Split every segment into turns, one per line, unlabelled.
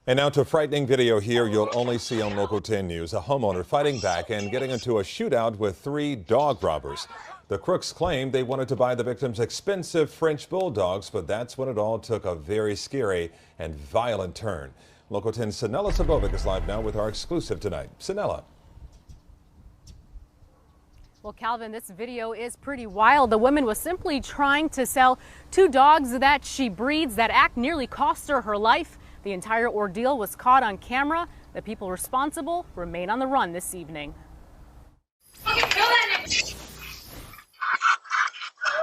And now to a frightening video here you'll only see on Local 10 News. A homeowner fighting back and getting into a shootout with 3 dog robbers. The crooks claimed they wanted to buy the victims expensive French bulldogs, but that's when it all took a very scary and violent turn. Local 10's Sinella Sabovic is live now with our exclusive tonight. Sinella.
Well, Calvin, this video is pretty wild. The woman was simply trying to sell 2 dogs that she breeds. That act nearly cost her her life. The entire ordeal was caught on camera. The people responsible remain on the run this evening.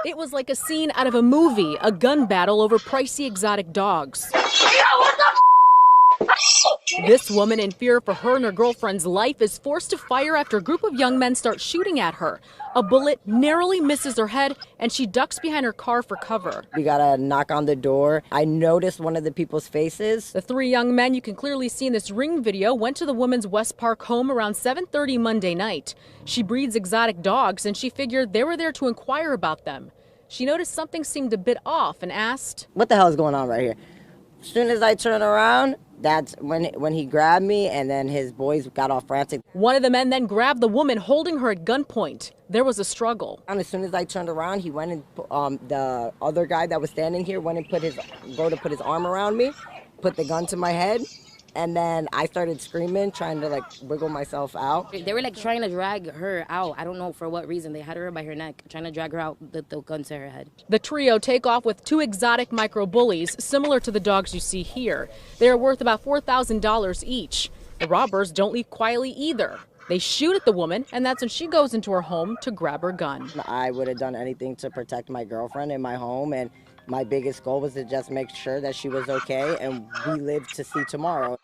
It was like a scene out of a movie, a gun battle over pricey exotic dogs. This woman, in fear for her and her girlfriend's life, is forced to fire after a group of young men start shooting at her. A bullet narrowly misses her head, and she ducks behind her car for cover.
We got a knock on the door. I noticed one of the people's faces.
The 3 young men you can clearly see in this Ring video went to the woman's West Park home around 7:30 Monday night. She breeds exotic dogs, and she figured they were there to inquire about them. She noticed something seemed a bit off and asked,
"What the hell is going on right here?" As soon as I turn around, that's when he grabbed me, and then his boys got all frantic.
One of the men then grabbed the woman, holding her at gunpoint. There was a struggle.
And as soon as I turned around, he went and the other guy that was standing here went and put his arm around me, put the gun to my head, and then I started screaming, trying to wiggle myself out.
They were trying to drag her out. I don't know for what reason. They had her by her neck, trying to drag her out with the gun to her head.
The trio take off with 2 exotic micro bullies, similar to the dogs you see here. They are worth about $4,000 each. The robbers don't leave quietly either. They shoot at the woman, and that's when she goes into her home to grab her gun.
I would have done anything to protect my girlfriend in my home, and my biggest goal was to just make sure that she was okay and we lived to see tomorrow.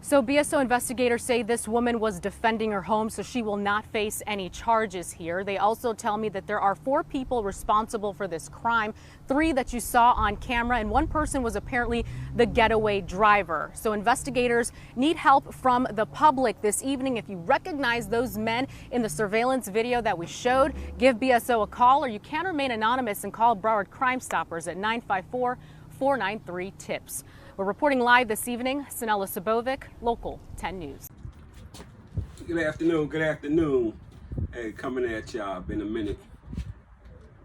So BSO investigators say this woman was defending her home, so she will not face any charges here. They also tell me that there are 4 people responsible for this crime, 3 that you saw on camera, and 1 person was apparently the getaway driver. So investigators need help from the public this evening. If you recognize those men in the surveillance video that we showed, give BSO a call, or you can remain anonymous and call Broward Crime Stoppers at 954-493-TIPS. We're reporting live this evening. Sinella Sabovic, Local 10 News.
Good afternoon. Hey, coming at y'all, been a minute.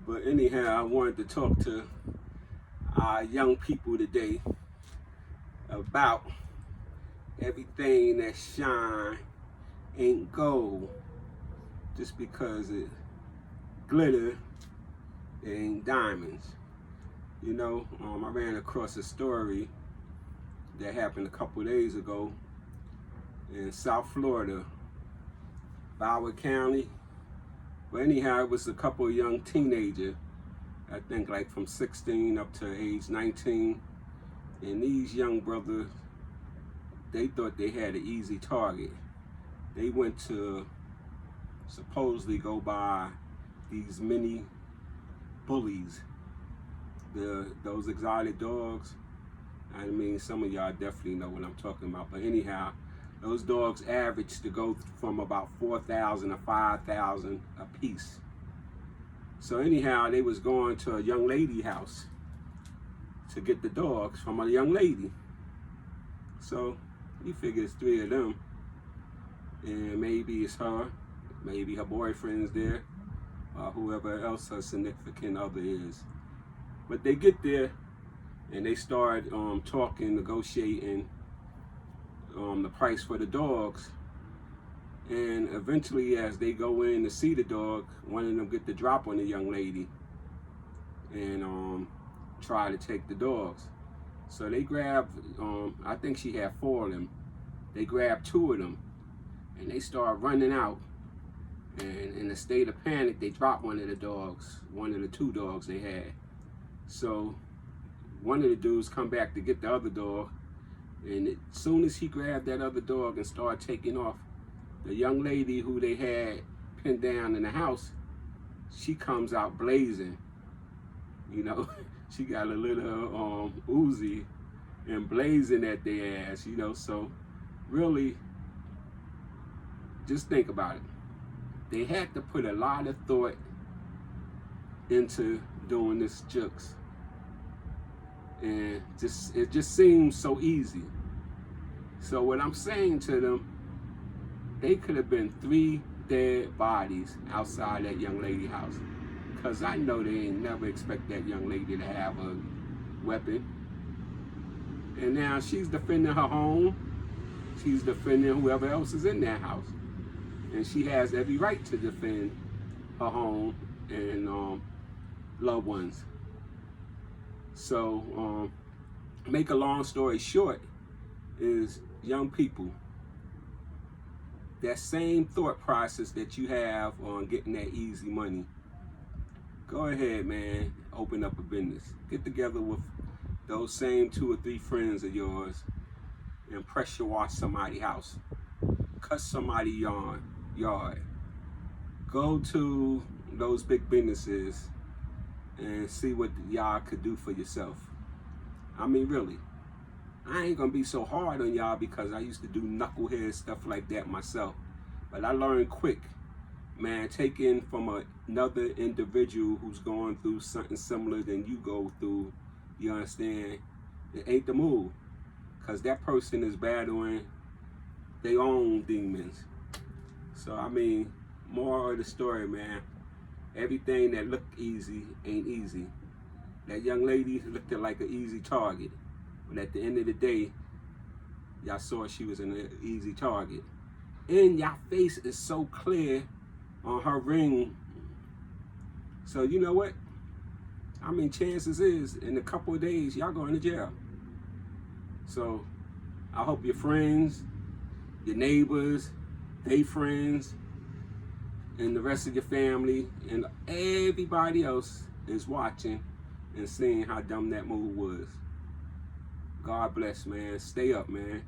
But anyhow, I wanted to talk to our young people today about everything that shine ain't gold. Just because it glitter, it ain't diamonds. You know, I ran across a story that happened a couple days ago in South Florida, Broward County. But anyhow, it was a couple of young teenagers, I think from 16 up to age 19. And these young brothers, they thought they had an easy target. They went to supposedly go buy these mini bullies, those exotic dogs. I mean, some of y'all definitely know what I'm talking about. But anyhow, those dogs average to go from about 4,000 to 5,000 a piece. So anyhow, they was going to a young lady house to get the dogs from a young lady. So you figure it's 3 of them, and maybe it's her, maybe her boyfriend's there, or whoever else her significant other is. But they get there, and they start talking, negotiating the price for the dogs. And eventually, as they go in to see the dog, one of them get the drop on the young lady and try to take the dogs. So they grab, I think she had 4 of them. They grab 2 of them, and they start running out. And in a state of panic, they drop one of the dogs, one of the 2 dogs they had. So one of the dudes come back to get the other dog, and as soon as he grabbed that other dog and started taking off, the young lady who they had pinned down in the house, she comes out blazing. You know, she got a little Uzi and blazing at their ass, you know. So really, just think about it. They had to put a lot of thought into doing this jukes. And it just seems so easy. So what I'm saying to them, they could have been 3 dead bodies outside that young lady's house. Because I know they ain't never expect that young lady to have a weapon. And now she's defending her home. She's defending whoever else is in that house. And she has every right to defend her home and loved ones. So, make a long story short, is young people, that same thought process that you have on getting that easy money, go ahead, man, open up a business. Get together with those same 2 or 3 friends of yours and pressure wash somebody's house. Cut somebody's yard. Go to those big businesses and see what y'all could do for yourself. I mean, really. I ain't gonna be so hard on y'all because I used to do knucklehead stuff like that myself. But I learned quick, man, taking from another individual who's going through something similar than you go through, you understand, it ain't the move. Because that person is battling their own demons. So, I mean, moral of the story, man, everything that looked easy ain't easy. That young lady looked like an easy target. But at the end of the day, y'all saw she was an easy target. And y'all face is so clear on her ring. So you know what? I mean, chances is, in a couple of days, y'all going to jail. So I hope your friends, your neighbors, they friends, and the rest of your family, and everybody else is watching and seeing how dumb that move was. God bless, man. Stay up, man.